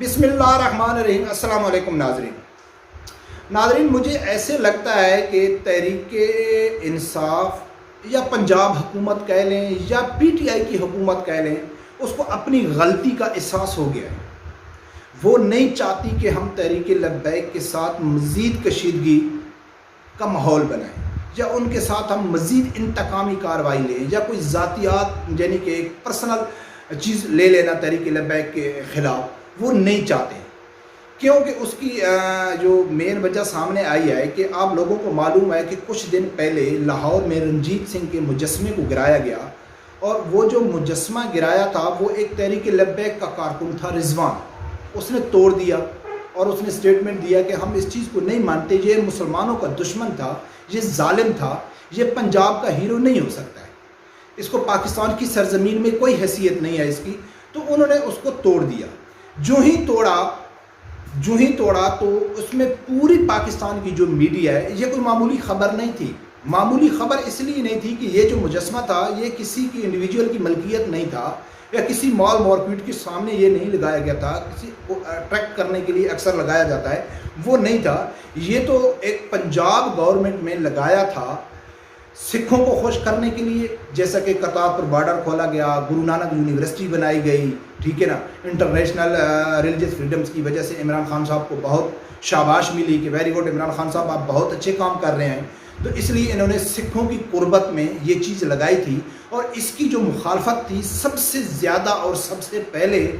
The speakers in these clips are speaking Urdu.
بسم اللہ الرحمن الرحیم۔ السلام علیکم ناظرین، مجھے ایسے لگتا ہے کہ تحریک انصاف یا پنجاب حکومت کہہ لیں یا پی ٹی آئی کی حکومت کہہ لیں، اس کو اپنی غلطی کا احساس ہو گیا ہے۔ وہ نہیں چاہتی کہ ہم تحریک لبیک کے ساتھ مزید کشیدگی کا ماحول بنائیں یا ان کے ساتھ ہم مزید انتقامی کارروائی لیں یا کوئی ذاتیات یعنی کہ ایک پرسنل چیز لے لینا تحریک لبیک کے خلاف۔ وہ نہیں چاہتے کیونکہ اس کی جو مین وجہ سامنے آئی ہے کہ آپ لوگوں کو معلوم ہے کہ کچھ دن پہلے لاہور میں رنجیت سنگھ کے مجسمے کو گرایا گیا، اور وہ جو مجسمہ گرایا تھا وہ ایک تحریک لبیک کا کارکن تھا، رضوان۔ اس نے توڑ دیا اور اس نے اسٹیٹمنٹ دیا کہ ہم اس چیز کو نہیں مانتے، یہ مسلمانوں کا دشمن تھا، یہ ظالم تھا، یہ پنجاب کا ہیرو نہیں ہو سکتا ہے، اس کو پاکستان کی سرزمین میں کوئی حیثیت نہیں ہے اس کی۔ تو انہوں نے اس کو توڑ دیا۔ جو ہی توڑا تو اس میں پوری پاکستان کی جو میڈیا ہے، یہ کوئی معمولی خبر نہیں تھی۔ معمولی خبر اس لیے نہیں تھی کہ یہ جو مجسمہ تھا یہ کسی کی انڈیویجول کی ملکیت نہیں تھا یا کسی مال مارکیٹ کے سامنے یہ نہیں لگایا گیا تھا، کسی کو اٹریکٹ کرنے کے لیے اکثر لگایا جاتا ہے، وہ نہیں تھا۔ یہ تو ایک پنجاب گورنمنٹ میں لگایا تھا سکھوں کو خوش کرنے کے لیے، جیسا کہ کرتارپور بارڈر کھولا گیا، گرو نانک یونیورسٹی بنائی گئی، ٹھیک ہے نا۔ انٹرنیشنل ریلیجس فریڈمز کی وجہ سے عمران خان صاحب کو بہت شاباش ملی کہ ویری گڈ عمران خان صاحب، آپ بہت اچھے کام کر رہے ہیں۔ تو اس لیے انہوں نے سکھوں کی قربت میں یہ چیز لگائی تھی، اور اس کی جو مخالفت تھی سب سے زیادہ اور سب سے پہلے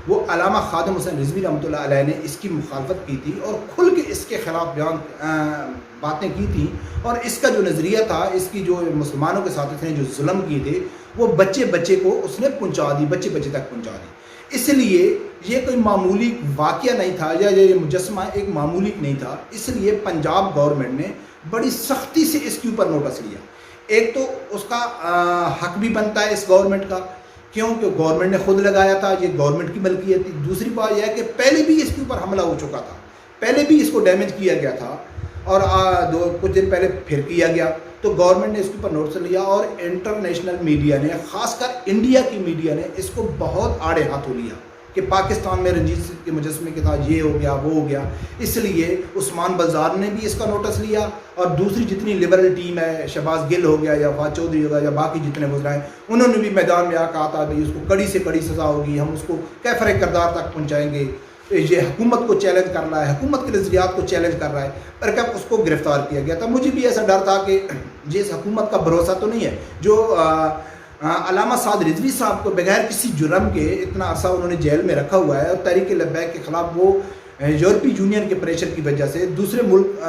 وہ علامہ خادم حسین رضوی رحمۃ اللہ علیہ نے اس کی مخالفت کی تھی اور کھل کے اس کے خلاف باتیں کی تھیں، اور اس کا جو نظریہ تھا، اس کی جو مسلمانوں کے ساتھ اس نے جو ظلم کیے تھے وہ بچے کو اس نے پہنچا دی، بچے تک پہنچا دی۔ اس لیے یہ کوئی معمولی واقعہ نہیں تھا، یا یہ مجسمہ ایک معمولی نہیں تھا۔ اس لیے پنجاب گورنمنٹ نے بڑی سختی سے اس کے اوپر نوٹس لیا۔ ایک تو اس کا حق بھی بنتا ہے اس گورنمنٹ کا، کیونکہ گورنمنٹ نے خود لگایا تھا، یہ گورنمنٹ کی ملکیت تھی۔ دوسری بات یہ ہے کہ پہلے بھی اس کے اوپر حملہ ہو چکا تھا، پہلے بھی اس کو ڈیمیج کیا گیا تھا، اور کچھ دن پہلے پھر کیا گیا۔ تو گورنمنٹ نے اس کے اوپر نوٹس لیا، اور انٹرنیشنل میڈیا نے، خاص کر انڈیا کی میڈیا نے اس کو بہت آڑے ہاتھوں لیا کہ پاکستان میں رنجیت سنگھ کے مجسمے کے ساتھ یہ ہو گیا، وہ ہو گیا۔ اس لیے عثمان بزار نے بھی اس کا نوٹس لیا، اور دوسری جتنی لبرل ٹیم ہے، شہباز گل ہو گیا یا فواد چودھری ہو گیا یا باقی جتنے وزراء ہیں، انہوں نے بھی میدان میں آ کہا تھا کہ اس کو کڑی سے کڑی سزا ہوگی، ہم اس کو کیفر کردار تک پہنچائیں گے۔ یہ حکومت کو چیلنج کر رہا ہے، حکومت کے نظریات کو چیلنج کر رہا ہے، پر کب اس کو گرفتار کیا گیا تھا۔ مجھے بھی ایسا ڈر تھا کہ یہ اس حکومت کا بھروسہ تو نہیں ہے جو علامہ سعد رضوی صاحب کو بغیر کسی جرم کے اتنا عرصہ انہوں نے جیل میں رکھا ہوا ہے، اور تحریک لبیک کے خلاف وہ یورپی یونین کے پریشر کی وجہ سے دوسرے ملک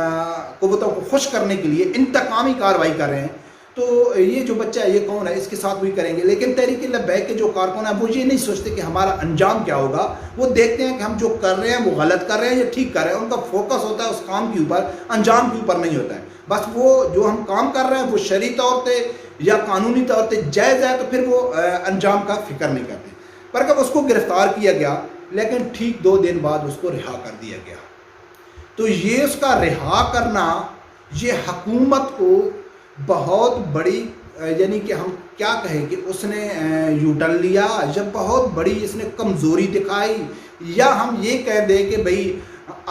قوتوں کو خوش کرنے کے لیے انتقامی کارروائی کر رہے ہیں۔ تو یہ جو بچہ ہے یہ کون ہے، اس کے ساتھ بھی کریں گے۔ لیکن تحریک لبیک کے جو کارکن ہیں وہ یہ نہیں سوچتے کہ ہمارا انجام کیا ہوگا، وہ دیکھتے ہیں کہ ہم جو کر رہے ہیں وہ غلط کر رہے ہیں یا ٹھیک کر رہے ہیں۔ ان کا فوکس ہوتا ہے اس کام کے اوپر، انجام کے اوپر نہیں ہوتا ہے۔ بس وہ جو ہم کام کر رہے ہیں وہ شرعی طور پہ یا قانونی طور پہ جائز ہے، تو پھر وہ انجام کا فکر نہیں کرتے۔ پر کب اس کو گرفتار کیا گیا، لیکن ٹھیک 2 دن بعد اس کو رہا کر دیا گیا۔ تو یہ اس کا رہا کرنا یہ حکومت کو بہت بڑی، یعنی کہ ہم کیا کہیں کہ اس نے یو ٹرن لیا، یا بہت بڑی اس نے کمزوری دکھائی، یا ہم یہ کہہ دیں کہ بھئی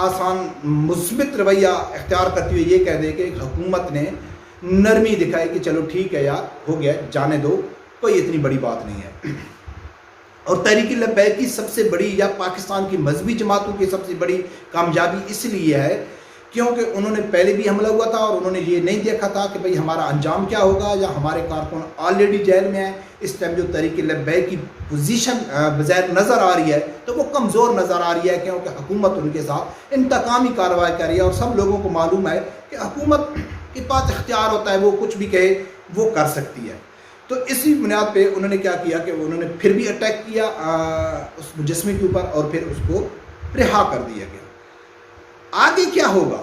آسان مثبت رویہ اختیار کرتی ہوئی یہ کہہ دیں کہ حکومت نے نرمی دکھائی کہ چلو ٹھیک ہے یار، ہو گیا، جانے دو، کوئی اتنی بڑی بات نہیں ہے۔ اور تحریک لبیک کی سب سے بڑی، یا پاکستان کی مذہبی جماعتوں کی سب سے بڑی کامیابی اس لیے ہے کیونکہ انہوں نے پہلے بھی حملہ ہوا تھا، اور انہوں نے یہ نہیں دیکھا تھا کہ بھئی ہمارا انجام کیا ہوگا، یا ہمارے کارکن آلریڈی جیل میں ہیں۔ اس ٹائم جو تحریک لبیک کی پوزیشن بظاہر نظر آ رہی ہے تو وہ کمزور نظر آ رہی ہے، کیونکہ حکومت ان کے ساتھ انتقامی کارروائی کر رہی ہے، اور سب لوگوں کو معلوم ہے کہ حکومت کے پاس اختیار ہوتا ہے، وہ کچھ بھی کہے وہ کر سکتی ہے۔ تو اسی بنیاد پہ انہوں نے کیا کیا کہ انہوں نے پھر بھی اٹیک کیا اس مجسمے کے اوپر، اور پھر اس کو رہا کر دیا گیا۔ آگے کیا ہوگا؟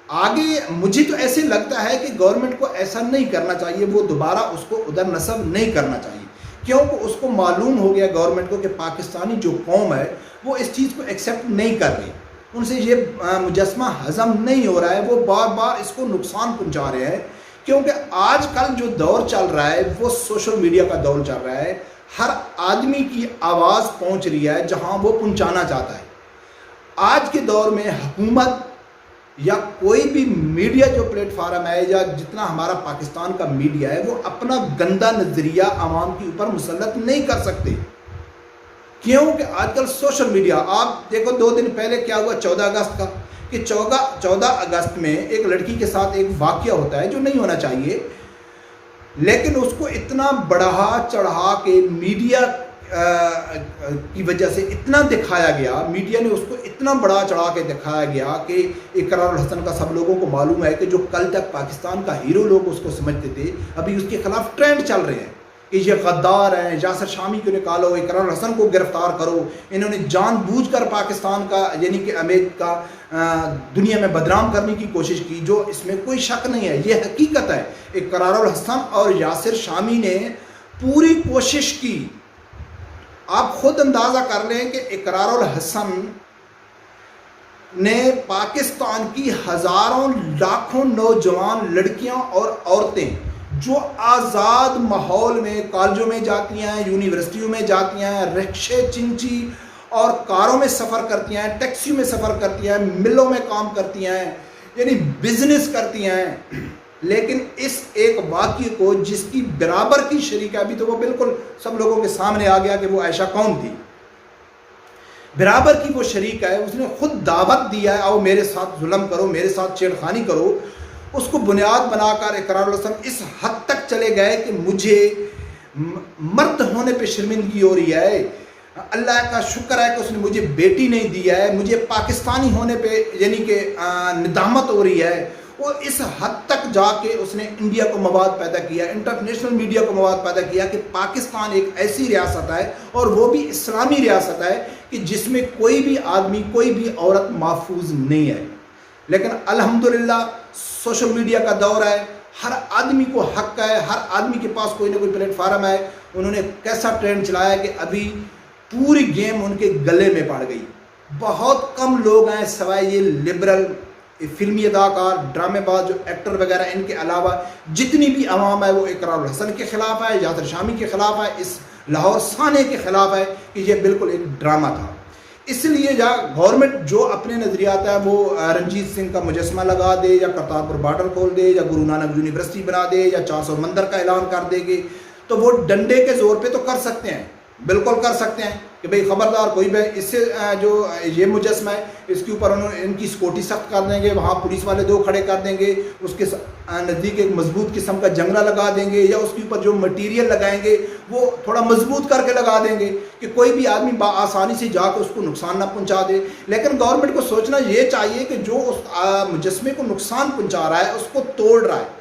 آگے مجھے تو ایسے لگتا ہے کہ گورنمنٹ کو ایسا نہیں کرنا چاہیے، وہ دوبارہ اس کو ادھر نصب نہیں کرنا چاہیے، کیونکہ اس کو معلوم ہو گیا گورنمنٹ کو کہ پاکستانی جو قوم ہے وہ اس چیز کو ایکسیپٹ نہیں کر رہی، ان سے یہ مجسمہ ہضم نہیں ہو رہا ہے، وہ بار بار اس کو نقصان پہنچا رہے ہیں۔ کیونکہ آج کل جو دور چل رہا ہے وہ سوشل میڈیا کا دور چل رہا ہے، ہر آدمی کی آواز پہنچ رہی ہے جہاں وہ پہنچانا چاہتا ہے۔ آج کے دور میں حکومت یا کوئی بھی میڈیا جو پلیٹ فارم ہے یا جتنا ہمارا پاکستان کا میڈیا ہے وہ اپنا گندا نظریہ عوام کے اوپر مسلط نہیں کر سکتے، کیونکہ آج کل سوشل میڈیا، آپ دیکھو 2 دن پہلے کیا ہوا 14 اگست کا، کہ 14 اگست میں ایک لڑکی کے ساتھ ایک واقعہ ہوتا ہے جو نہیں ہونا چاہیے، لیکن اس کو اتنا بڑھا چڑھا کے میڈیا کی وجہ سے اتنا دکھایا گیا، میڈیا نے اس کو اتنا بڑا چڑھا کے دکھایا گیا کہ اقرار الحسن کا سب لوگوں کو معلوم ہے کہ جو کل تک پاکستان کا ہیرو لوگ اس کو سمجھتے تھے، ابھی اس کے خلاف ٹرینڈ چل رہے ہیں کہ یہ غدار ہیں، یاسر شامی کو نکالو، اقرار الحسن کو گرفتار کرو۔ انہوں نے جان بوجھ کر پاکستان کا یعنی کہ امید کا دنیا میں بدنام کرنے کی کوشش کی، جو اس میں کوئی شک نہیں ہے، یہ حقیقت ہے۔ اقرار الحسن اور یاسر شامی نے پوری کوشش کی۔ آپ خود اندازہ کر لیں کہ اقرار الحسن نے پاکستان کی ہزاروں لاکھوں نوجوان لڑکیاں اور عورتیں جو آزاد ماحول میں کالجوں میں جاتی ہیں، یونیورسٹیوں میں جاتی ہیں، رکشے چنچی اور کاروں میں سفر کرتی ہیں، ٹیکسیوں میں سفر کرتی ہیں، ملوں میں کام کرتی ہیں، یعنی بزنس کرتی ہیں، لیکن اس ایک واقعے کو جس کی برابر کی شریک ہے، ابھی تو وہ بالکل سب لوگوں کے سامنے آ گیا کہ وہ عائشہ کون تھی، برابر کی وہ شریک ہے، اس نے خود دعوت دیا ہے، آؤ میرے ساتھ ظلم کرو، میرے ساتھ چھیڑخانی کرو۔ اس کو بنیاد بنا کر اقرار الحسن اس حد تک چلے گئے کہ مجھے مرد ہونے پہ شرمندگی ہو رہی ہے، اللہ کا شکر ہے کہ اس نے مجھے بیٹی نہیں دیا ہے، مجھے پاکستانی ہونے پہ یعنی کہ ندامت ہو رہی ہے۔ اور اس حد تک جا کے اس نے انڈیا کو مواد پیدا کیا، انٹرنیشنل میڈیا کو مواد پیدا کیا کہ پاکستان ایک ایسی ریاست ہے اور وہ بھی اسلامی ریاست ہے کہ جس میں کوئی بھی آدمی، کوئی بھی عورت محفوظ نہیں ہے۔ لیکن الحمدللہ سوشل میڈیا کا دور ہے، ہر آدمی کو حق ہے، ہر آدمی کے پاس کوئی نہ کوئی پلیٹ فارم ہے۔ انہوں نے کیسا ٹرینڈ چلایا کہ ابھی پوری گیم ان کے گلے میں پڑ گئی۔ بہت کم لوگ ہیں سوائے یہ لبرل فلمی اداکار، ڈرامے باز، جو ایکٹر وغیرہ، ان کے علاوہ جتنی بھی عوام ہے وہ اقرار الحسن کے خلاف ہے، یاسر شامی کے خلاف ہے، اس لاہور سانے کے خلاف ہے کہ یہ بالکل ایک ڈرامہ تھا۔ اس لیے گورنمنٹ جو اپنے نظریات ہے وہ رنجیت سنگھ کا مجسمہ لگا دے یا کرتارپور بارڈر کھول دے یا گرو نانک یونیورسٹی بنا دے یا 400 مندر کا اعلان کر دے گے، تو وہ ڈنڈے کے زور پہ تو کر سکتے ہیں، بالکل کر سکتے ہیں کہ بھئی خبردار کوئی بھی اس سے جو یہ مجسمہ ہے اس کے اوپر ان کی سکیورٹی سخت کر دیں گے، وہاں پولیس والے 2 کھڑے کر دیں گے، اس کے نزدیک ایک مضبوط قسم کا جنگلہ لگا دیں گے، یا اس کے اوپر جو مٹیریل لگائیں گے وہ تھوڑا مضبوط کر کے لگا دیں گے کہ کوئی بھی آدمی بآسانی سے جا کے اس کو نقصان نہ پہنچا دے۔ لیکن گورنمنٹ کو سوچنا یہ چاہیے کہ جو اس مجسمے کو نقصان پہنچا رہا ہے اس کو توڑ رہا ہے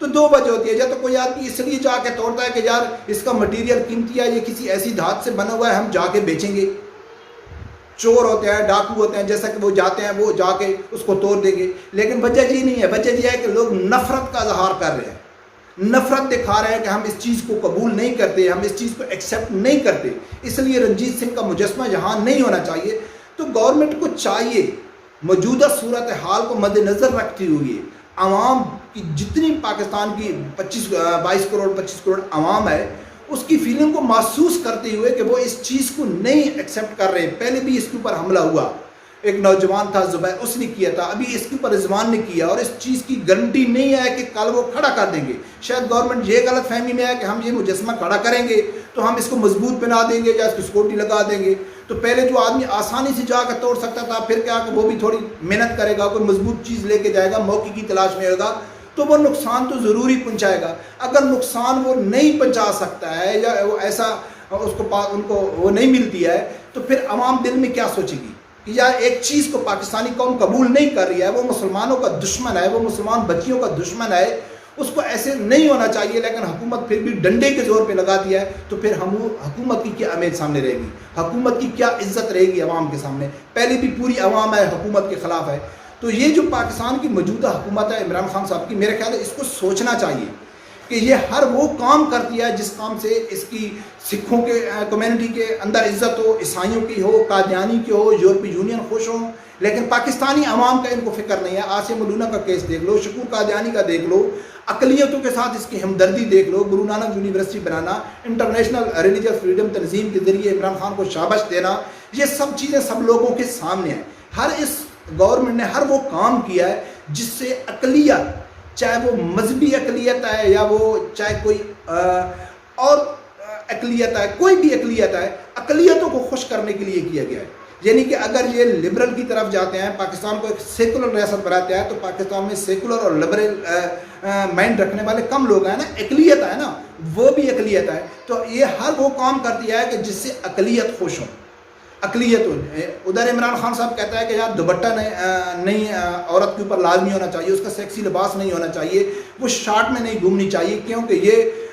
تو 2 وجہ ہوتی ہے، یا تو کوئی آدمی اس لیے جا کے توڑتا ہے کہ یار اس کا مٹیریل قیمتی ہے، یہ کسی ایسی دھات سے بنا ہوا ہے، ہم جا کے بیچیں گے۔ چور ہوتے ہیں، ڈاکو ہوتے ہیں، جیسا کہ وہ جاتے ہیں وہ جا کے اس کو توڑ دیں گے، لیکن وجہ یہ نہیں ہے، وجہ یہ ہے کہ لوگ نفرت کا اظہار کر رہے ہیں، نفرت دکھا رہے ہیں کہ ہم اس چیز کو قبول نہیں کرتے، ہم اس چیز کو ایکسیپٹ نہیں کرتے، اس لیے رنجیت سنگھ کا مجسمہ یہاں نہیں ہونا چاہیے۔ تو گورنمنٹ کو چاہیے موجودہ صورتحال کو مد نظر رکھتے ہوئے عوام کی جتنی پاکستان کی 22 کروڑ عوام ہے اس کی فیلنگ کو محسوس کرتے ہوئے کہ وہ اس چیز کو نہیں ایکسیپٹ کر رہے۔ پہلے بھی اس کے اوپر حملہ ہوا، ایک نوجوان تھا زبیر، اس نے کیا تھا، ابھی اس کے اوپر رضوان نے کیا، اور اس چیز کی گارنٹی نہیں ہے کہ کل وہ کھڑا کر دیں گے۔ شاید گورنمنٹ یہ غلط فہمی میں ہے کہ ہم یہ مجسمہ کھڑا کریں گے تو ہم اس کو مضبوط بنا دیں گے یا اس کی سکیورٹی لگا دیں گے، تو پہلے جو آدمی آسانی سے جا کر توڑ سکتا تھا پھر کیا کہ وہ بھی تھوڑی محنت کرے گا، کوئی مضبوط چیز لے کے جائے گا، موقع کی تلاش میں ہوگا تو وہ نقصان تو ضروری پہنچائے گا۔ اگر نقصان وہ نہیں پہنچا سکتا ہے یا وہ ایسا اس کو ان کو وہ نہیں ملتی ہے تو پھر عوام دل میں کیا سوچے گی کہ یا ایک چیز کو پاکستانی قوم قبول نہیں کر رہی ہے، وہ مسلمانوں کا دشمن ہے، وہ مسلمان بچیوں کا دشمن ہے، اس کو ایسے نہیں ہونا چاہیے، لیکن حکومت پھر بھی ڈنڈے کے زور پہ لگا دیا ہے، تو پھر حکومت کی کیا امید سامنے رہے گی، حکومت کی کیا عزت رہے گی عوام کے سامنے؟ پہلے بھی پوری عوام ہے حکومت کے خلاف ہے۔ تو یہ جو پاکستان کی موجودہ حکومت ہے عمران خان صاحب کی، میرے خیال ہے اس کو سوچنا چاہیے کہ یہ ہر وہ کام کرتی ہے جس کام سے اس کی سکھوں کے کمیونٹی کے اندر عزت ہو، عیسائیوں کی ہو، قادیانی کی ہو، یورپی یونین خوش ہوں، لیکن پاکستانی عوام کا ان کو فکر نہیں ہے۔ آصم ملونہ کا کیس دیکھ لو، شکور قادیانی کا دیکھ لو، اقلیتوں کے ساتھ اس کی ہمدردی دیکھ لو، گرو نانک یونیورسٹی بنانا، انٹرنیشنل ریلیجیس فریڈم تنظیم کے ذریعے عمران خان کو شاباش دینا، یہ سب چیزیں سب لوگوں کے سامنے ہیں۔ ہر اس گورنمنٹ نے ہر وہ کام کیا ہے جس سے اقلیت، چاہے وہ مذہبی اقلیت ہے یا وہ چاہے کوئی اور اقلیت ہے، کوئی بھی اقلیت ہے، اقلیتوں کو خوش کرنے کے لیے کیا گیا ہے۔ یعنی کہ اگر یہ لبرل کی طرف جاتے ہیں، پاکستان کو ایک سیکولر ریاست بناتے ہیں، تو پاکستان میں سیکولر اور لبرل مائنڈ رکھنے والے کم لوگ ہیں نا، اقلیت ہے نا، وہ بھی اقلیت ہے، تو یہ ہر وہ کام کرتی ہے کہ جس سے اقلیت خوش ہوں۔ اقلیت ادھر عمران خان صاحب کہتا ہے کہ یار دوپٹہ نہیں عورت کے اوپر لازمی ہونا چاہیے، اس کا سیکسی لباس نہیں ہونا چاہیے، وہ شارٹ میں نہیں گھومنی چاہیے کیونکہ یہ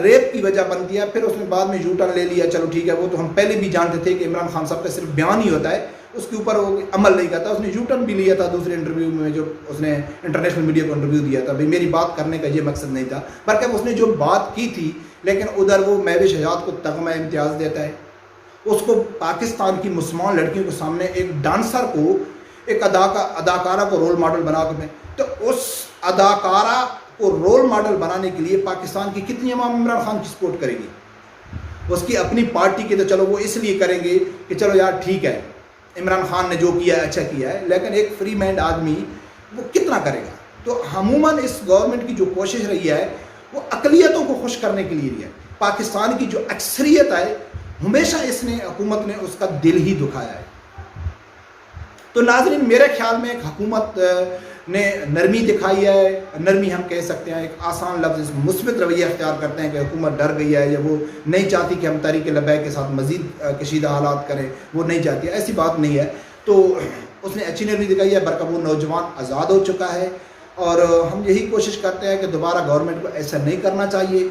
ریپ کی وجہ بنتی ہے۔ پھر اس نے بعد میں یو ٹرن لے لیا، چلو ٹھیک ہے، وہ تو ہم پہلے بھی جانتے تھے کہ عمران خان صاحب کا صرف بیان ہی ہوتا ہے، اس کے اوپر وہ عمل نہیں کرتا۔ اس نے یو ٹرن بھی لیا تھا دوسرے انٹرویو میں، جو اس نے انٹرنیشنل میڈیا کو انٹرویو دیا تھا، بھائی میری بات کرنے کا یہ مقصد نہیں تھا، بلکہ اس نے جو بات کی تھی، لیکن ادھر وہ مہوش حجات کو تغمہ امتیاز دیتا ہے، اس کو پاکستان کی مسلمان لڑکیوں کے سامنے ایک ڈانسر کو، ایک اداکارہ کو رول ماڈل بنا کے، تو اس اداکارہ کو رول ماڈل بنانے کے لیے پاکستان کی کتنی عوام عمران خان کی سپورٹ کرے گی؟ اس کی اپنی پارٹی کے تو چلو وہ اس لیے کریں گے کہ چلو یار ٹھیک ہے عمران خان نے جو کیا ہے اچھا کیا ہے، لیکن ایک فری مائنڈ آدمی وہ کتنا کرے گا؟ تو عموماً اس گورنمنٹ کی جو کوشش رہی ہے وہ اقلیتوں کو خوش کرنے کے لیے رہی ہے۔ پاکستان کی جو اکثریت ہے ہمیشہ اس نے، حکومت نے اس کا دل ہی دکھایا ہے۔ تو ناظرین، میرے خیال میں ایک حکومت نے نرمی دکھائی ہے، نرمی ہم کہہ سکتے ہیں، ایک آسان لفظ، مثبت رویہ اختیار کرتے ہیں کہ حکومت ڈر گئی ہے یا وہ نہیں چاہتی کہ ہم تحریک لبیک کے ساتھ مزید کشیدہ حالات کریں، وہ نہیں چاہتی ہے، ایسی بات نہیں ہے۔ تو اس نے اچھی نرمی دکھائی ہے، برکت وہ نوجوان آزاد ہو چکا ہے، اور ہم یہی کوشش کرتے ہیں کہ دوبارہ گورنمنٹ کو ایسا نہیں کرنا چاہیے۔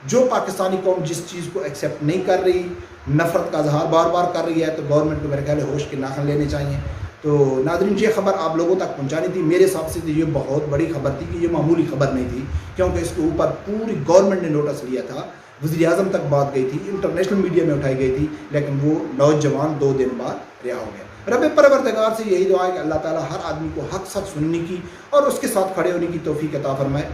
جو پاکستانی قوم جس چیز کو ایکسیپٹ نہیں کر رہی، نفرت کا اظہار بار بار کر رہی ہے، تو گورنمنٹ کو میرے خیال ہے ہوش کے ناخن لینے چاہیے۔ تو ناظرین، یہ خبر آپ لوگوں تک پہنچانی تھی، میرے حساب سے یہ بہت بڑی خبر تھی، کہ یہ معمولی خبر نہیں تھی، کیونکہ اس کے اوپر پوری گورنمنٹ نے نوٹس لیا تھا، وزیر اعظم تک بات گئی تھی، انٹرنیشنل میڈیا میں اٹھائی گئی تھی، لیکن وہ نوجوان 2 دن بعد رہا ہو گیا۔ رب پروردگار سے یہی دعا ہے کہ اللہ تعالیٰ ہر آدمی کو حق سچ سننے کی اور اس کے ساتھ کھڑے ہونے کی توفیق عطا فرمائے۔